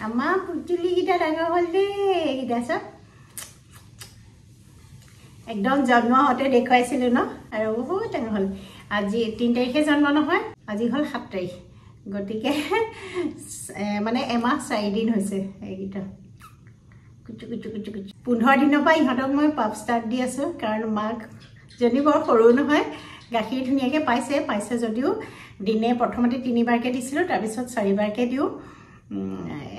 আমাৰ পুতুলিকেইটা ডাঙৰ হ'ল দেই এইকেইটা চব একদম জন্ম হওঁতে দেখুৱাইছিলোঁ ন আৰু বহুত ডাঙৰ হ'ল আজি 3 তাৰিখে জন্ম নহয় আজি হ'ল 7 তাৰিখ গতিকে মানে এমাহ 4 দিন হৈছে এইকেইটা কুচু কুচু কুচু কুচু 15 দিনৰ পৰা ইহঁতক মই পাপ ষ্টাৰ্ট দি আছোঁ কাৰণ মাক যদি বৰ সৰু নহয় গাখীৰ ধুনীয়াকৈ পাইছে যদিও দিনে প্ৰথমতে 3 বাৰকৈ দিছিলোঁ তাৰপিছত 4 বাৰকৈ দিওঁ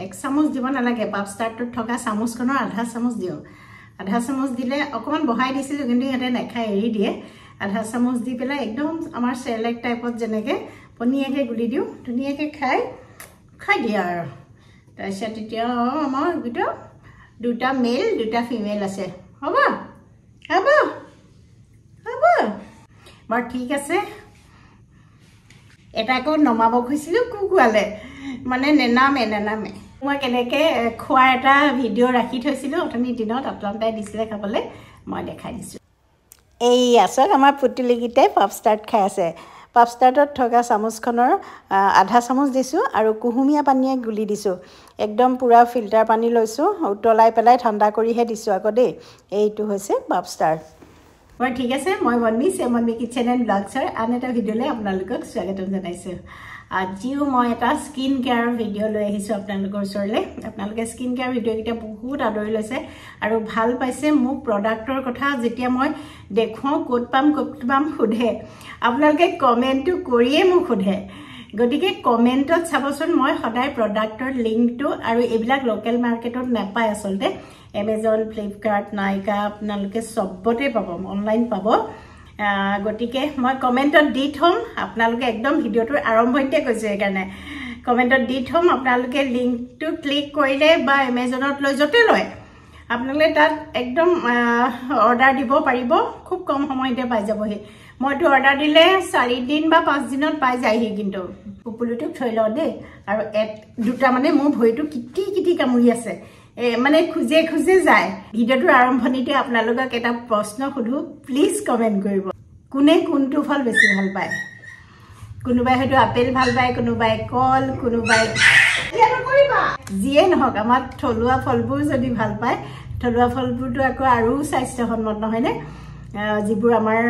1 চামুচ দিব নালাগে পাপ ষ্টাৰ্টত থকা চামুচখনৰ আধা চামুচ দিওঁ আধা চামুচ দিলে অকণমান বহাই দিছিলোঁ কিন্তু ইহঁতে নাখায় এৰি দিয়ে আধা চামুচ দি পেলাই একদম আমাৰ চেৰেলেক টাইপত যেনেকৈ পনীয়াকৈ গুলি দিওঁ ধুনীয়াকৈ খাই দিয়ে আৰু তাৰপিছত এতিয়া আমাৰ এইটো 2টা মেল 2টা ফিমেল আছে হ'ব বাৰু ঠিক আছে এটা আকৌ নমাব খুজিছিলোঁ কুকুৱালে মানে নেনামে মই কেনেকৈ খোৱাৰ এটা ভিডিঅ' ৰাখি থৈছিলোঁ অথনি দিনত আপোনালোকে দিছিলে খাবলৈ মই দেখাই দিছোঁ এই আছক আমাৰ পুতুলিকেইটাই পাপ ষ্টাৰ্ট খাই আছে পাপ ষ্টাৰ্টত থকা চামুচখনৰ আধা চামুচ দিছোঁ আৰু কুহুমীয়া পানীয়ে গুলি দিছোঁ একদম পূৰা ফিল্টাৰ পানী লৈছোঁ উতলাই পেলাই ঠাণ্ডা কৰিহে দিছোঁ আকৌ দেই এইটো হৈছে পাপ ষ্টাৰ্ট বাৰু ঠিক আছে মই মনমি কিটচেন এণ্ড ব্লগছৰ আন এটা ভিডিঅ'লৈ আপোনালোকক স্বাগতম জনাইছোঁ আজিও মই এটা স্কিন কেয়াৰৰ ভিডিঅ' লৈ আহিছোঁ আপোনালোকৰ ওচৰলৈ আপোনালোকে স্কিন কেয়াৰ ভিডিঅ'কেইটা বহুত আদৰি লৈছে আৰু ভাল পাইছে মোক প্ৰডাক্টৰ কথা যেতিয়া মই দেখুৱাওঁ ক'ত পাম সোধে আপোনালোকে কমেণ্টটো কৰিয়ে মোক সোধে গতিকে কমেণ্টত চাবচোন মই সদায় প্ৰডাক্টৰ লিংকটো আৰু এইবিলাক লোকেল মাৰ্কেটত নাপায় আচলতে এমেজন ফ্লিপকাৰ্ট নাইকা আপোনালোকে চবতে পাব অনলাইন পাব গতিকে মই কমেণ্টত দি থ'ম আপোনালোকে একদম ভিডিঅ'টোৰ আৰম্ভণিতে কৈছোঁ সেইকাৰণে কমেণ্টত দি থ'ম আপোনালোকে লিংকটো ক্লিক কৰিলে বা এমেজনত লৈ য'তে লয় আপোনালোকে তাত একদম অৰ্ডাৰ দিব পাৰিব খুব কম সময়তে পাই যাবহি মইতো অৰ্ডাৰ দিলে 4 দিন বা 5 দিনত পাই যায়হি কিন্তু পুপুলিটোক থৈ লওঁ দেই আৰু 2টা মানে মোৰ ভৰিটো কিটি কামুৰি আছে মানে খুজে যায় ভিডিঅ'টোৰ আৰম্ভণিতে আপোনালোকক এটা প্ৰশ্ন সুধো প্লিজ কমেণ্ট কৰিব কোনে কোনটো ফল বেছি ভাল পায় কোনোবাই হয়তো আপেল ভাল পায় কোনোবাই কল কোনোবাই যিয়ে নহওক আমাৰ থলুৱা ফলবোৰ যদি ভাল পায় থলুৱা ফলবোৰটো আকৌ আৰু স্বাস্থ্যসন্মত নহয়নে যিবোৰ আমাৰ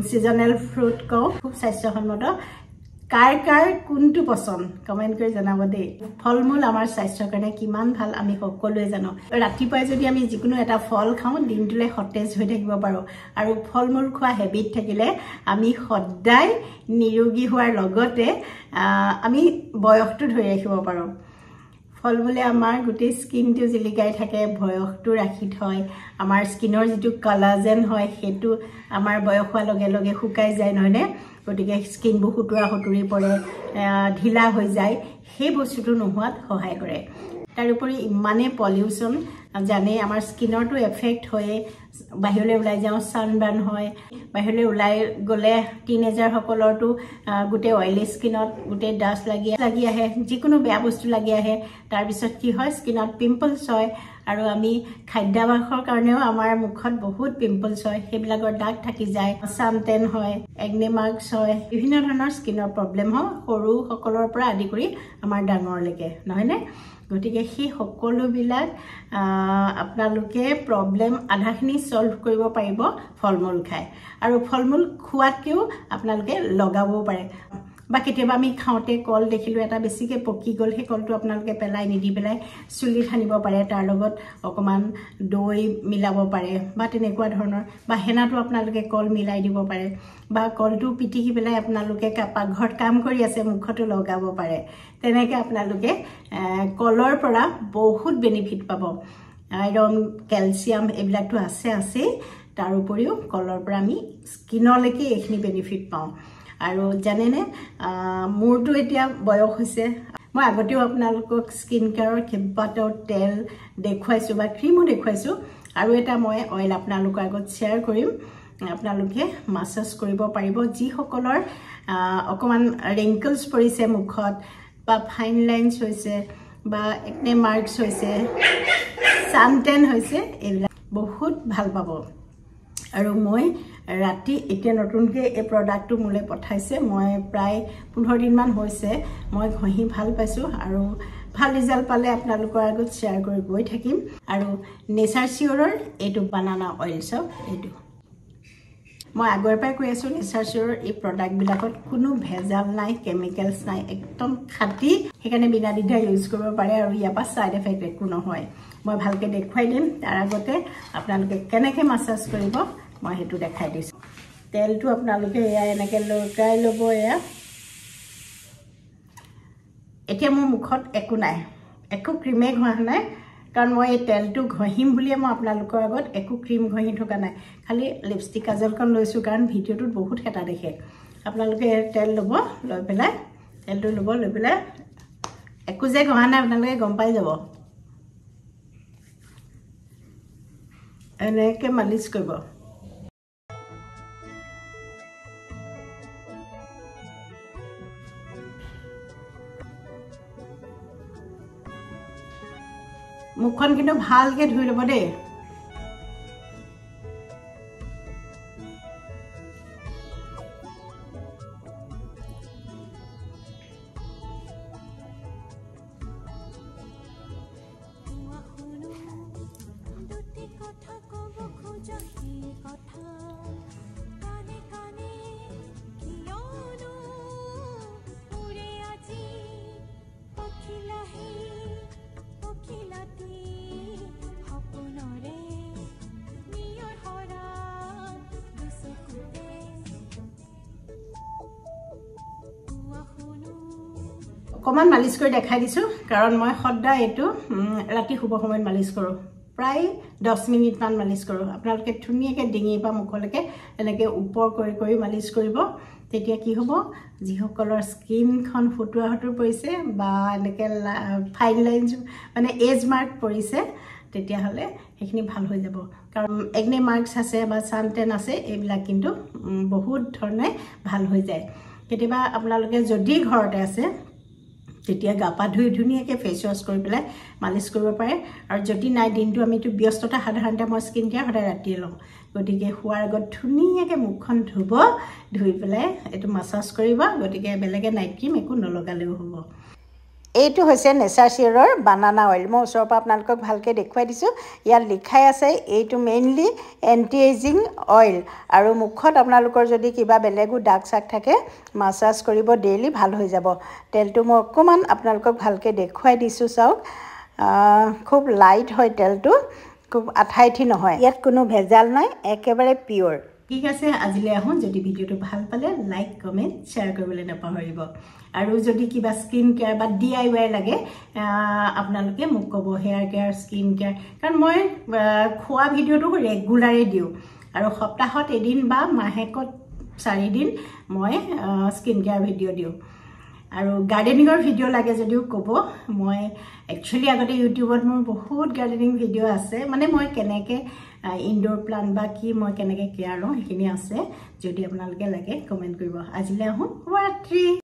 ছিজনেল ফ্ৰুট কওঁ খুব স্বাস্থ্যসন্মত কাৰ কোনটো পছন্দ কমেণ্ট কৰি জনাব দেই ফল মূল আমাৰ স্বাস্থ্যৰ কাৰণে কিমান ভাল আমি সকলোৱে জানো ৰাতিপুৱাই যদি আমি যিকোনো এটা ফল খাওঁ দিনটোলৈ সতেজ হৈ থাকিব পাৰোঁ আৰু ফল মূল খোৱা হেবিট থাকিলে আমি সদায় নিৰোগী হোৱাৰ লগতে আমি বয়সটো ধৰি ৰাখিব পাৰোঁ ফল মূলে আমাৰ গোটেই স্কিনটো জিলিকাই থাকে বয়সটো ৰাখি থয় আমাৰ স্কিনৰ যিটো কলাজেন হয় সেইটো আমাৰ বয়স হোৱাৰ লগে লগে শুকাই যায় নহয়নে গতিকে স্কিনবোৰ সুতুৰি পৰে ঢিলা হৈ যায় সেই বস্তুটো নোহোৱাত সহায় কৰে তাৰোপৰি ইমানেই পলিউশ্যন জানে আমাৰ স্কিনৰটো এফেক্ট হয়ে বাহিৰলৈ ওলাই যাওঁ ছানবাৰ্ণ হয় বাহিৰলৈ ওলাই গ'লে টিনেজাৰসকলৰতো গোটেই অইলি স্কিনত গোটেই ডাষ্ট লাগি আহে যিকোনো বেয়া বস্তু লাগি আহে তাৰপিছত কি হয় স্কিনত পিম্পলছ হয় আৰু আমি খাদ্যাভাসৰ কাৰণেও আমাৰ মুখত বহুত পিম্পলছ হয় সেইবিলাকৰ দাগ থাকি যায় ছানটেন হয় একনে মাৰ্কছ হয় বিভিন্ন ধৰণৰ স্কিনৰ প্ৰব্লেম হয় সৰুসকলৰ পৰা আদি কৰি আমাৰ ডাঙৰলৈকে নহয়নে গতিকে সেই সকলোবিলাক আপোনালোকে প্ৰব্লেম আধাখিনি সলভ কৰিব পাৰিব ফল মূল খাই আৰু ফল মূল খোৱাতকেও আপোনালোকে লগাবও পাৰে বা কেতিয়াবা আমি খাওঁতে কল দেখিলোঁ এটা বেছিকৈ পকি গ'ল সেই কলটো আপোনালোকে পেলাই নিদি পেলাই চুলিত সানিব পাৰে তাৰ লগত অকণমান দৈ মিলাব পাৰে বা তেনেকুৱা ধৰণৰ বা হেনাটো আপোনালোকে কল মিলাই দিব পাৰে বা কলটো পিটিকি পেলাই আপোনালোকে পাকঘৰত কাম কৰি আছে মুখতো লগাব পাৰে তেনেকৈ আপোনালোকে কলৰ পৰা বহুত বেনিফিট পাব আইৰণ কেলছিয়াম এইবিলাকতো আছেই তাৰ উপৰিও কলৰ পৰা আমি স্কিনলৈকে এইখিনি বেনিফিট পাওঁ আৰু জানেনে মোৰটো এতিয়া বয়স হৈছে মই আগতেও আপোনালোকক স্কিন কেয়াৰৰ কেইবাটাও তেল দেখুৱাইছোঁ বা ক্ৰীমো দেখুৱাইছোঁ আৰু এটা মই অইল আপোনালোকৰ আগত শ্বেয়াৰ কৰিম আপোনালোকে মাছাজ কৰিব পাৰিব যিসকলৰ অকণমান ৰিংকলছ পৰিছে মুখত বা ফাইন লাইনছ হৈছে বা একনে মাৰ্কছ হৈছে ছানটেন হৈছে এইবিলাক বহুত ভাল পাব আৰু মই ৰাতি এতিয়া নতুনকৈ এই প্ৰডাক্টটো মোলৈ পঠাইছে মই প্ৰায় 15 দিনমান হৈছে মই ঘঁহি ভাল পাইছোঁ আৰু ভাল ৰিজাল্ট পালে আপোনালোকৰ আগত শ্বেয়াৰ কৰি গৈ থাকিম আৰু নেচাৰ চিয়ৰৰ এইটো বানানা অইল চাওক এইটো মই আগৰ পৰাই কৈ আছো নেচাৰ চিয়ৰৰ এই প্ৰডাক্টবিলাকত কোনো ভেজাল নাই কেমিকেলছ নাই একদম খাঁটি সেইকাৰণে বিনা দ্বিধাই ইউজ কৰিব পাৰে আৰু ইয়াৰ পৰা সাইড এফেক্ট একো নহয় মই ভালকৈ দেখুৱাই দিম তাৰ আগতে আপোনালোকে কেনেকৈ মাসাজ কৰিব মই হেতু দেখাই দিছো তেলটো আপোনালোকে এয়া এনেকৈ লগাই ল'ব এয়া এতিয়া মোৰ মুখত একো নাই একো ক্ৰীমে ঘঁহা নাই কাৰণ মই এই তেলটো ঘঁহিম বুলিয়ে মই আপোনালোকৰ আগত একো ক্ৰীম ঘঁহি থকা নাই খালি লিপষ্টিক কাজলখন লৈছোঁ কাৰণ ভিডিঅ'টোত বহুত হেতা দেখে আপোনালোকে তেল ল'ব লৈ পেলাই তেলটো ল'ব লৈ পেলাই একো যে ঘঁহা নাই আপোনালোকে গম পাই যাব এনেকৈ মালিচ কৰিব মুখখন কিন্তু ভালকে ধুই ল'ব দেই অকমান মালিচ কৰি দেখাই দিছো কাৰণ মই সদায় এইটো ৰাতি শুব সময়ত মালিচ কৰো প্ৰায় 10 মিনিট মান মালিচ কৰো আপোনালোকে ধুনীয়াকে ডিঙিৰ পৰা মুখলৈকে এনেকৈ ওপৰ কৰি মালিচ কৰিব তেতিয়া কি হ'ব যিসকলৰ স্কিনখন ফুটুৱা হতুৰ পৰিছে বা এনেকৈ ফাইন লাইনছ মানে এজ মাৰ্ক পৰিছে তেতিয়া হলে সেইখিনি ভাল হৈ যাব কাৰণ একনে মাৰ্কস আছে বা সানটেন আছে এইবিলাক কিন্তু বহুত ধৰণে ভাল হৈ যায় কেতিয়াবা আপোনালোকে যদি ঘৰতে আছে তেতিয়া গাপা ধুই ধুনীয়াকৈ ফেচ ৱাশ কৰি পেলাই মালিচ কৰিব পাৰে আৰু যদি নাই দিনটো আমিতো ব্যস্ততা সাধাৰণতে মই স্কিন কেয়াৰ সদায় ৰাতিয়ে লওঁ গতিকে শুৱাৰ আগত ধুনীয়াকৈ মুখখন ধুব ধুই পেলাই এইটো মাসাজ কৰিব গতিকে বেলেগে নাইট ক্ৰীম একো নলগালেও হ'ব এইটো হৈছে নেচাৰ চিয়ৰৰ বানানা অইল মই ওচৰৰ পৰা আপোনালোকক ভালকৈ দেখুৱাই দিছোঁ ইয়াত লিখাই আছে এইটো মেইনলি এণ্টি এজিং অইল আৰু মুখত আপোনালোকৰ যদি কিবা বেলেগো দাগ চাগ থাকে মাসাজ কৰিব ডেইলি ভাল হৈ যাব তেলটো মই অকণমান আপোনালোকক ভালকৈ দেখুৱাই দিছোঁ চাওক খুব লাইট হয় তেলটো খুব আঠাইঠি নহয় ইয়াত কোনো ভেজাল নাই একেবাৰে পিয়ৰ ঠিক আছে আজিলৈ আহোঁ যদি ভিডিঅ'টো ভাল পালে লাইক কমেণ্ট শ্বেয়াৰ কৰিবলৈ নাপাহৰিব আৰু যদি কিবা স্কিন কেয়াৰ বা DIY লাগে আপোনালোকে মোক ক'ব হেয়াৰ কেয়াৰ স্কিন কেয়াৰ কাৰণ মই খোৱা ভিডিঅ'টো ৰেগুলাৰে দিওঁ আৰু সপ্তাহত এদিন বা মাহেকত 4 দিন মই স্কিন কেয়াৰ ভিডিঅ' দিওঁ আৰু গাৰ্ডেনিঙৰ ভিডিঅ' লাগে যদিও ক'ব মই একচুৱেলি আগতে ইউটিউবত মোৰ বহুত গাৰ্ডেনিং ভিডিঅ' আছে মানে মই কেনেকৈ ইনডোৰ প্লান্ট বা কি মই কেনেকৈ কেয়াৰ লওঁ সেইখিনি আছে যদি আপোনালোকে লাগে কমেণ্ট কৰিব আজিলৈ আহোঁ শুভৰাত্ৰি